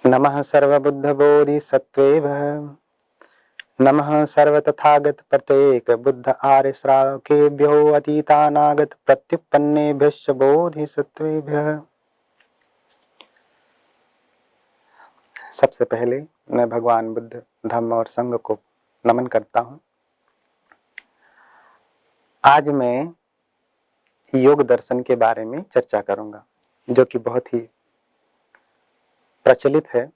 नमः सर्वबुद्धबोधिसत्त्वेभ्यः नमः सर्वतथागत प्रत्येक बुद्ध आर्य श्रावकेभ्यो अतीतानागत प्रत्युत्पन्नेभ्यश्च बोधिसत्त्वेभ्यः। सबसे पहले मैं भगवान बुद्ध, धम्म और संघ को नमन करता हूँ। आज मैं योग दर्शन के बारे में चर्चा करूंगा, जो कि बहुत ही प्रचलित है।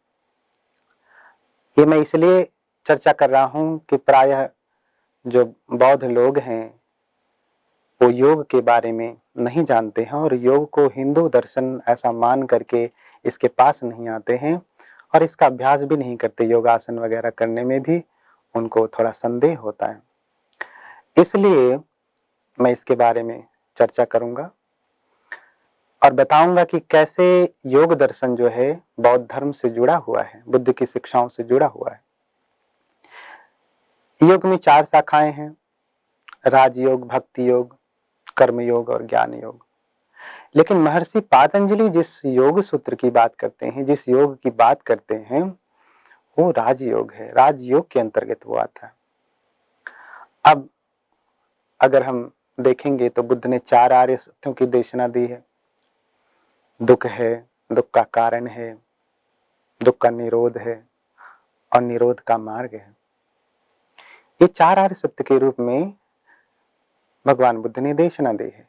ये मैं इसलिए चर्चा कर रहा हूँ कि प्रायः जो बौद्ध लोग हैं वो योग के बारे में नहीं जानते हैं और योग को हिंदू दर्शन ऐसा मान करके इसके पास नहीं आते हैं और इसका अभ्यास भी नहीं करते। योगासन वगैरह करने में भी उनको थोड़ा संदेह होता है। इसलिए मैं इसके बारे में चर्चा करूंगा और बताऊंगा कि कैसे योग दर्शन जो है बौद्ध धर्म से जुड़ा हुआ है, बुद्ध की शिक्षाओं से जुड़ा हुआ है। योग में 4 शाखाएं हैं: राजयोग, भक्ति योग, कर्म योग और ज्ञान योग। लेकिन महर्षि पातंजलि जिस योग सूत्र की बात करते हैं, जिस योग की बात करते हैं, वो राजयोग है। राजयोग के अंतर्गत वो आता है। अब अगर हम देखेंगे तो बुद्ध ने 4 आर्य सत्यों की देशना दी है। दुख है, दुख का कारण है, दुख का निरोध है और निरोध का मार्ग है। ये 4 आर्य सत्य के रूप में भगवान बुद्ध ने देशना दी है।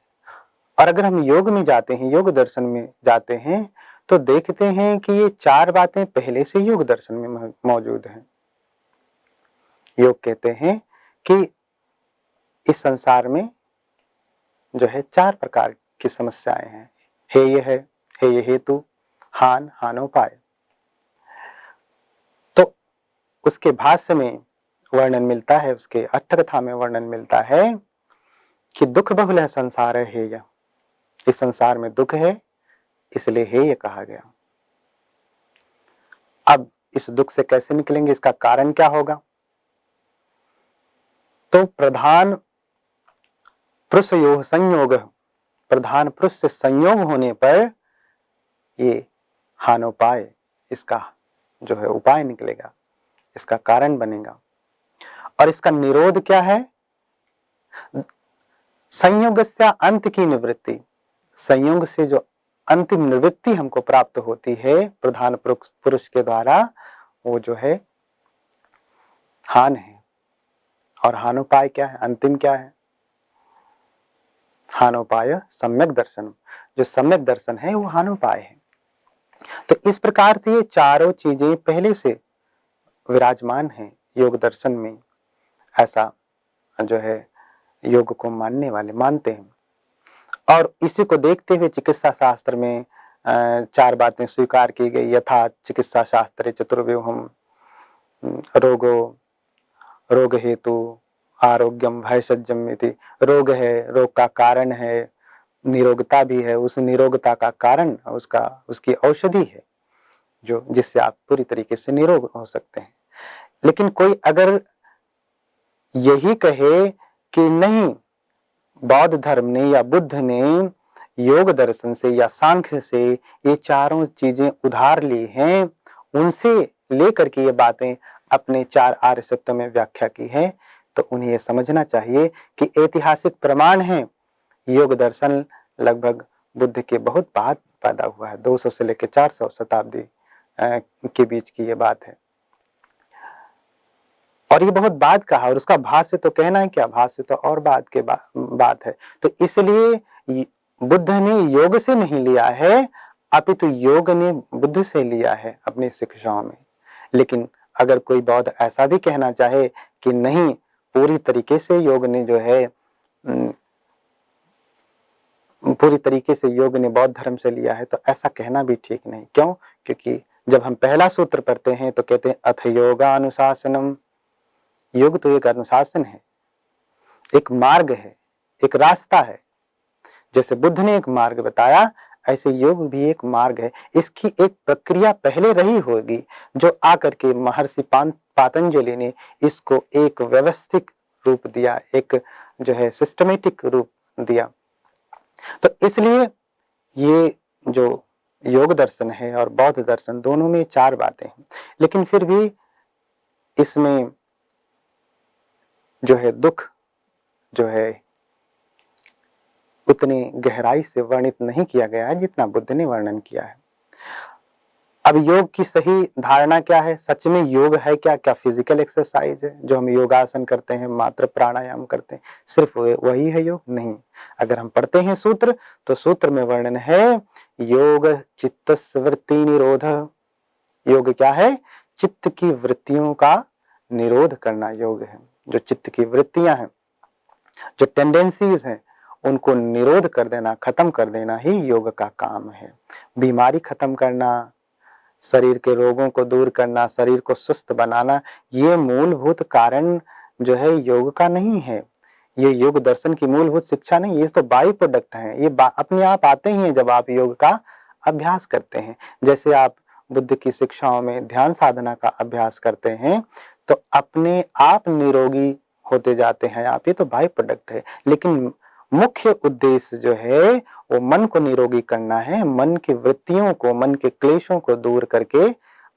और अगर हम योग में जाते हैं, योग दर्शन में जाते हैं, तो देखते हैं कि ये 4 बातें पहले से योग दर्शन में मौजूद हैं। योग कहते हैं कि इस संसार में जो है 4 प्रकार की समस्याएं हैं। हेय है, हेय हेतु, हान, हानोपाय। तो उसके भाष्य में वर्णन मिलता है, उसके अष्टकथा में वर्णन मिलता है कि दुख बहुल है संसार है हेय। इस संसार में दुख है, इसलिए हेय कहा गया। अब इस दुख से कैसे निकलेंगे, इसका कारण क्या होगा? तो प्रधान पुरुषयोः संयोग, प्रधान पुरुष से संयोग होने पर ये हानोपाय, इसका जो है उपाय निकलेगा, इसका कारण बनेगा। और इसका निरोध क्या है? संयोगस्य अंत की निवृत्ति। संयोग से जो अंतिम निवृत्ति हमको प्राप्त होती है प्रधान पुरुष के द्वारा, वो जो है हान है। और हानोपाय क्या है? अंतिम क्या है? हानोपाय सम्यक दर्शन। जो सम्यक दर्शन है वो हानोपाय है। तो इस प्रकार से ये चारों चीजें पहले से विराजमान हैं योग दर्शन में, ऐसा जो है योग को मानने वाले मानते हैं। और इसी को देखते हुए चिकित्सा शास्त्र में 4 बातें स्वीकार की गई। यथा चिकित्सा शास्त्रे चतुर्व्यूहम, रोगो रोग हेतु आरोग्यम भयसज्जम इति। रोग है, रोग का कारण है, निरोगता भी है, उस निरोगता का कारण उसकी औषधि है, जो जिससे आप पूरी तरीके से निरोग हो सकते हैं। लेकिन कोई अगर यही कहे कि नहीं, बौद्ध धर्म ने या बुद्ध ने योग दर्शन से या सांख्य से ये चारों चीजें उधार ली हैं, उनसे लेकर के ये बातें अपने 4 आर्य सत्यों में व्याख्या की है, तो उन्हें ये समझना चाहिए कि ऐतिहासिक प्रमाण है। योग दर्शन लगभग बुद्ध के बहुत बाद पैदा हुआ है। 200 से लेकर 400 शताब्दी के बीच की ये बात है। और ये बहुत बाद का है। और उसका भाष्य तो कहना है क्या, भाष्य तो और बाद के बात है। तो इसलिए बुद्ध ने योग से नहीं लिया है, अपितु योग ने बुद्ध से लिया है अपनी शिक्षाओं में। लेकिन अगर कोई बौद्ध ऐसा भी कहना चाहे कि नहीं, पूरी तरीके से योग ने जो है पूरी तरीके से योग ने बौद्ध धर्म से लिया है, तो ऐसा कहना भी ठीक नहीं। क्यों? क्योंकि जब हम पहला सूत्र पढ़ते हैं तो कहते हैं अथ योगानुशासनम। योग तो एक अनुशासन है, एक मार्ग है, एक रास्ता है। जैसे बुद्ध ने एक मार्ग बताया, ऐसे योग भी एक मार्ग है। इसकी एक प्रक्रिया पहले रही होगी, जो आकर के महर्षि पातंजलि ने इसको एक व्यवस्थित रूप दिया, एक जो है सिस्टमेटिक रूप दिया। तो इसलिए ये जो योग दर्शन है और बौद्ध दर्शन, दोनों में 4 बातें हैं, लेकिन फिर भी इसमें जो है दुख जो है उतनी गहराई से वर्णित नहीं किया गया है जितना बुद्ध ने वर्णन किया है। अब योग की सही धारणा क्या है? सच में योग है क्या? क्या फिजिकल एक्सरसाइज है जो हम योगासन करते हैं, मात्र प्राणायाम करते हैं, सिर्फ वही है योग? नहीं। अगर हम पढ़ते हैं सूत्र, तो सूत्र में वर्णन है योग चित्तस्य वृत्ति निरोध। योग क्या है? चित्त की वृत्तियों का निरोध करना योग है। जो चित्त की वृत्तियां हैं, जो टेंडेंसीज हैं, उनको निरोध कर देना, खत्म कर देना ही योग का काम है। बीमारी खत्म करना, शरीर के रोगों को दूर करना, शरीर को सुस्त बनाना, ये मूलभूत कारण जो है योग का नहीं है। ये योग दर्शन की मूलभूत शिक्षा नहीं, ये तो बाई प्रोडक्ट है। ये अपने आप आते ही हैं जब आप योग का अभ्यास करते हैं। जैसे आप बुद्ध की शिक्षाओं में ध्यान साधना का अभ्यास करते हैं तो अपने आप निरोगी होते जाते हैं आप, ये तो बाई प्रोडक्ट है। लेकिन मुख्य उद्देश्य जो है वो मन को निरोगी करना है, मन की वृत्तियों को, मन के क्लेशों को दूर करके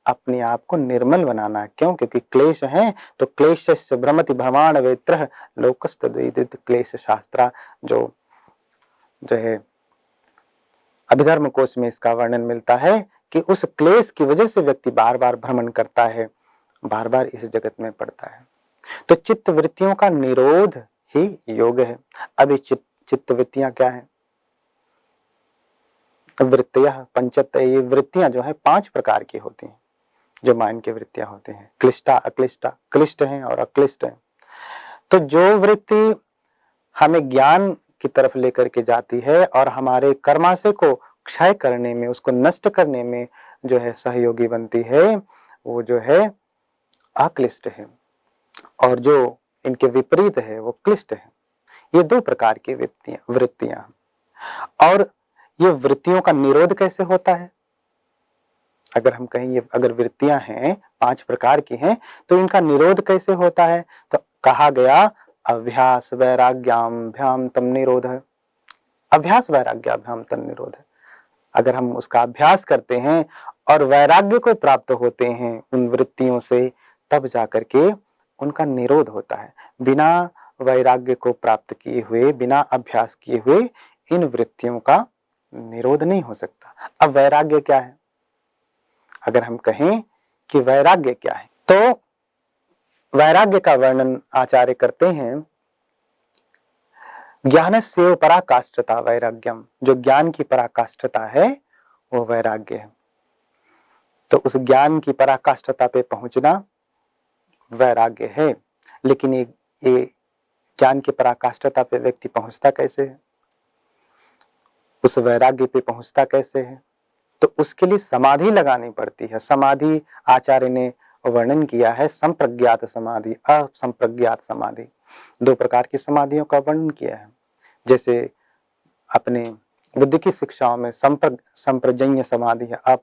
अपने आप को निर्मल बनाना है। क्यों? क्योंकि क्लेश है तो क्लेशस्य भ्रमति भ्रमाण वेत्रः लोकस्तद्वैदित क्लेश शास्त्रा, जो है अभिधर्म कोश में इसका वर्णन मिलता है कि उस क्लेश की वजह से व्यक्ति बार बार भ्रमण करता है, बार बार इस जगत में पड़ता है। तो चित्त वृत्तियों का निरोध ही योग है। अभी चित्त वृत्तियां क्या है? वृत्तियां पंचत, ये वृत्तियां जो है 5 प्रकार की होती हैं, जो माइंड की वृत्तियां होती हैं। क्लिष्टा, अक्लिष्टा, क्लिष्ट हैं और अक्लिष्ट हैं। तो जो वृत्ति हमें ज्ञान की तरफ लेकर के जाती है और हमारे कर्माशय को क्षय करने में, उसको नष्ट करने में जो है सहयोगी बनती है, वो जो है अक्लिष्ट है। और जो इनके विपरीत है वो क्लिष्ट है। ये 2 प्रकार की वृत्तियां। और ये वृत्तियों का निरोध कैसे होता है? अगर हम कहें ये अगर वृत्तियां हैं 5 प्रकार की हैं तो इनका निरोध कैसे होता है? तो कहा गया अभ्यास वैराग्याभ्याम तम निरोध। अभ्यास वैराग्याभ्याम तम निरोध। अगर हम उसका अभ्यास करते हैं और वैराग्य को प्राप्त होते हैं उन वृत्तियों से, तब जाकर के उनका निरोध होता है। बिना वैराग्य को प्राप्त किए हुए, बिना अभ्यास किए हुए इन वृत्तियों का निरोध नहीं हो सकता। अब वैराग्य क्या है? अगर हम कहें कि वैराग्य क्या है, तो वैराग्य का वर्णन आचार्य करते हैं ज्ञानस्य पराकाष्ठता वैराग्यम। जो ज्ञान की पराकाष्ठता है वो वैराग्य है। तो उस ज्ञान की पराकाष्ठता पे पहुंचना वैराग्य है। लेकिन ये ज्ञान की पराकाष्ठता पे व्यक्ति पहुंचता कैसे है? उस वैराग्य पे पहुंचता कैसे है? तो उसके लिए समाधि लगानी पड़ती है। समाधि आचार्य ने वर्णन किया है संप्रज्ञात समाधि, असंप्रज्ञात समाधि। 2 प्रकार की समाधियों का वर्णन किया है। जैसे अपने बुद्ध की शिक्षाओं में संप्रज्ञ समाधि है,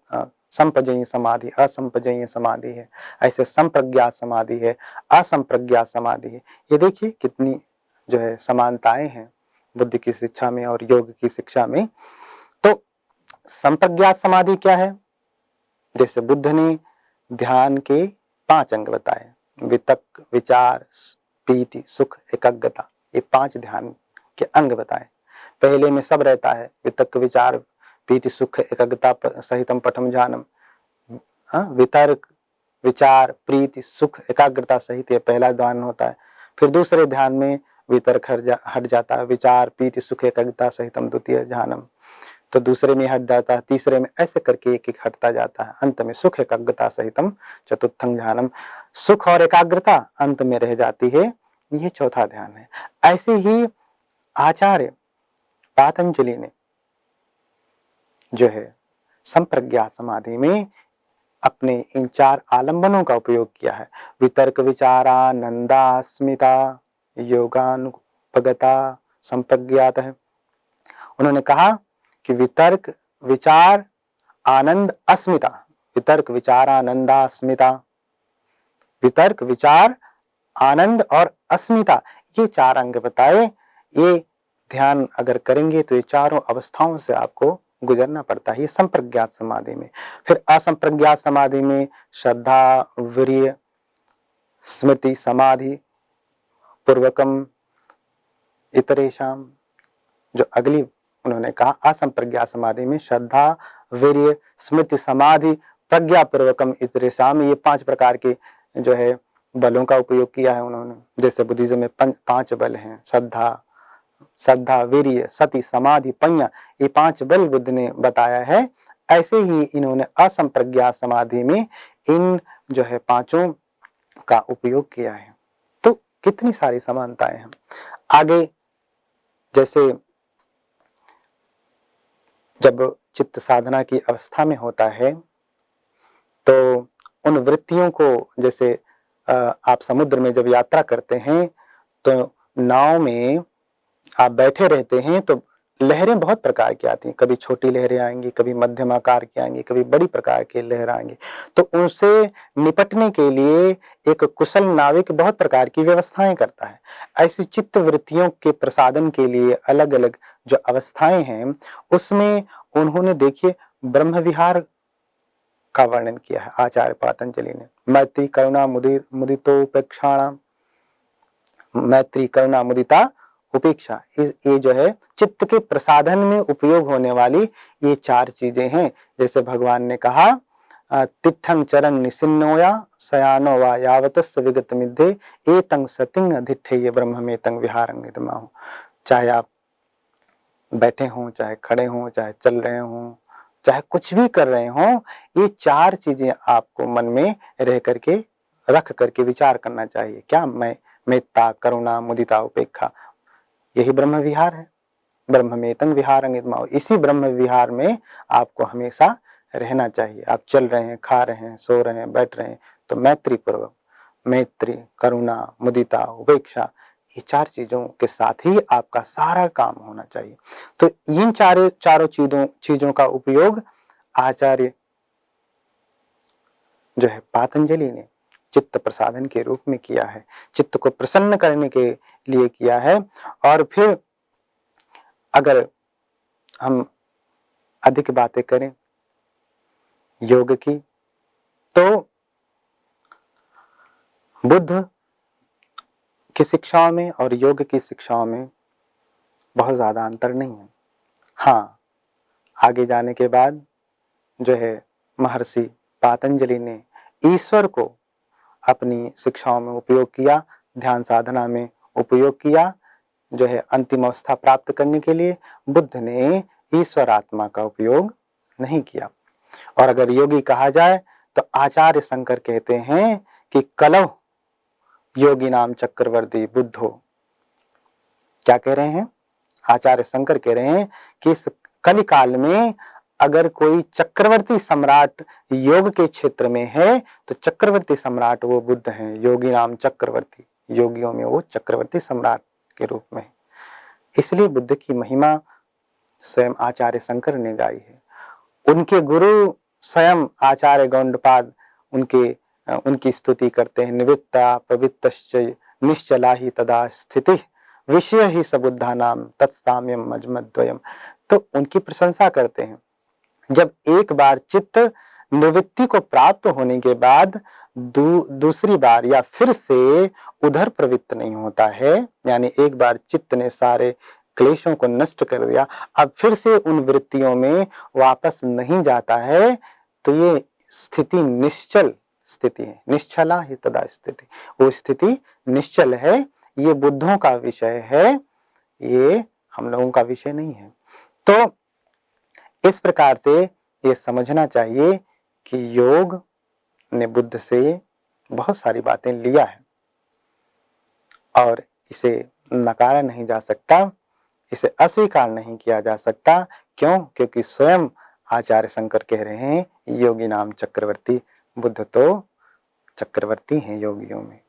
संप्रज्ञ समाधि, असंप्रज्ञ समाधि है। ऐसे संप्रज्ञात समाधि है, असंप्रज्ञात समाधि है। ये देखिए कितनी जो है समानताएं हैं बुद्ध की शिक्षा में और योग की शिक्षा में। तो संप्रज्ञात समाधि क्या है? जैसे बुद्ध ने ध्यान के 5 अंग बताए, वितक, विचार, प्रीति, सुख, एकाग्रता। ये 5 ध्यान के अंग बताए। पहले में सब रहता है, वितक, विचार, प्रीति, सुख, एकाग्रता सहितम पठम ध्यानम। वितर्क, विचार, प्रीति, सुख, एकाग्रता सहित ये पहला ध्यान होता है। फिर दूसरे ध्यान में वितर्क हट जाता है, विचार, प्रीति, सुख, एकाग्रता सहितम द्वितीय ध्यानम। तो दूसरे में हट जाता है, तीसरे में, ऐसे करके एक एक हटता जाता है। अंत में सुख एकाग्रता सहितम चतुर्थं ध्यानम। सुख और एकाग्रता अंत में रह जाती है, ये चौथा ध्यान है। ऐसे ही आचार्य पातंजलि ने जो है संप्रज्ञात समाधि में अपने इन 4 आलंबनों का उपयोग किया है। वितर्क, विचारानंदा, अस्मिता, योगानुपगता, संप्रज्ञात है। उन्होंने कहा कि वितर्क, विचार, आनंद, अस्मिता। वितर्क, विचार, आनंदा, अस्मिता। वितर्क, विचार, आनंद और अस्मिता, ये 4 अंग बताए। ये ध्यान अगर करेंगे तो ये चारों अवस्थाओं से आपको गुजरना पड़ता है, ये संप्रज्ञात समाधि में। फिर असंप्रज्ञात समाधि में श्रद्धा, वीर्य, स्मृति, समाधि पूर्वकम इतरेषाम, जो अगली उन्होंने कहा असंप्रज्ञात समाधि में श्रद्धा, वीर्य, स्मृति, समाधि, प्रज्ञा पूर्वकम इतरेषाम, ये 5 प्रकार के जो है बलों का उपयोग किया है उन्होंने। जैसे बुद्धिज्म में 5 बल हैं, श्रद्धा, वीर्य, सति, समाधि, प्रज्ञा, ये 5 बल बुद्ध ने बताया है। ऐसे ही इन्होंने असंप्रज्ञात समाधि में इन जो है 5 का उपयोग किया है। तो कितनी सारी समानताएं हैं। आगे जैसे जब चित्त साधना की अवस्था में होता है तो उन वृत्तियों को, जैसे आप समुद्र में जब यात्रा करते हैं तो नाव में आप बैठे रहते हैं तो लहरें बहुत प्रकार की आती हैं, कभी छोटी लहरें आएंगी, कभी मध्यम आकार की आएंगी, कभी बड़ी प्रकार की लहर आएंगी। तो उनसे निपटने के लिए एक कुशल नाविक बहुत प्रकार की व्यवस्थाएं करता है। ऐसी चित्त वृत्तियों के प्रसादन के लिए अलग अलग जो अवस्थाएं हैं उसमें उन्होंने देखिए ब्रह्म विहार का वर्णन किया है आचार्य पातंजलि ने। मैत्री करुणा मुदितोपेक्षाणाम, मैत्री करुणा मुदिता उपेक्षा, ये जो है चित्त के प्रसाधन में उपयोग होने वाली ये 4 चीजें हैं। जैसे भगवान ने कहा तिठं चरं निसिन्नोया शयानो वा यावतस्य विगत मिद्धे एतं सतिं अधिष्ठेय ब्रह्ममेतं विहारं इदमाहु। चाहे आप बैठे हों, चाहे खड़े हों, चाहे चल रहे हों, चाहे कुछ भी कर रहे हों, ये 4 चीजें आपको मन में रह करके रख करके विचार करना चाहिए। क्या? मैं मेत्ता, करुणा, मुदिता, उपेक्षा, यही ब्रह्म विहार है। ब्रह्ममेतं विहारं इदमाहु, इसी ब्रह्म विहार में आपको हमेशा रहना चाहिए। आप चल रहे हैं, खा रहे हैं, सो रहे हैं, बैठ रहे हैं तो मैत्री पूर्वक, मैत्री, करुणा, मुदिता, उपेक्षा, ये 4 चीजों के साथ ही आपका सारा काम होना चाहिए। तो इन चारों चीजों का उपयोग आचार्य जो है पातंजलि ने चित्त प्रसाधन के रूप में किया है, चित्त को प्रसन्न करने के लिए किया है। और फिर अगर हम अधिक बातें करें योग की तो बुद्ध की शिक्षाओं में और योग की शिक्षाओं में बहुत ज्यादा अंतर नहीं है। हाँ, आगे जाने के बाद जो है महर्षि पातंजलि ने ईश्वर को अपनी शिक्षाओं में उपयोग किया, ध्यान साधना में उपयोग किया। जो है अंतिम अवस्था प्राप्त करने के लिए बुद्ध ने ईश्वर आत्मा का उपयोग नहीं किया। और अगर योगी कहा जाए तो आचार्य शंकर कहते हैं कि कलौ योगी नाम चक्रवर्ती बुद्धो। क्या कह रहे हैं? आचार्य शंकर कह रहे हैं कि इस कलिकाल में अगर कोई चक्रवर्ती सम्राट योग के क्षेत्र में है तो चक्रवर्ती सम्राट वो बुद्ध हैं। योगी नाम चक्रवर्ती, योगियों में वो चक्रवर्ती सम्राट के रूप में। इसलिए बुद्ध की महिमा स्वयं आचार्य शंकर ने गाई है। उनके गुरु स्वयं आचार्य गौंडपाद उनकी स्तुति करते हैं। निवृत्ता प्रवृत्तश्च निश्चला ही तदा स्थिति विषय ही सबुद्धा नाम तत्साम्यम मजमद्वयम। तो उनकी प्रशंसा करते हैं। जब एक बार चित्त निवृत्ति को प्राप्त होने के बाद दूसरी बार या फिर से उधर प्रवृत्त नहीं होता है, यानी एक बार चित्त ने सारे क्लेशों को नष्ट कर दिया, अब फिर से उन वृत्तियों में वापस नहीं जाता है, तो ये स्थिति निश्चल स्थिति है। निश्चला ही तदा स्थिति, वो स्थिति निश्चल है। ये बुद्धों का विषय है, ये हम लोगों का विषय नहीं है। तो इस प्रकार से ये समझना चाहिए कि योग ने बुद्ध से बहुत सारी बातें लिया है और इसे नकारा नहीं जा सकता, इसे अस्वीकार नहीं किया जा सकता। क्यों? क्योंकि स्वयं आचार्य शंकर कह रहे हैं योगी नाम चक्रवर्ती, बुद्ध तो चक्रवर्ती हैं योगियों में।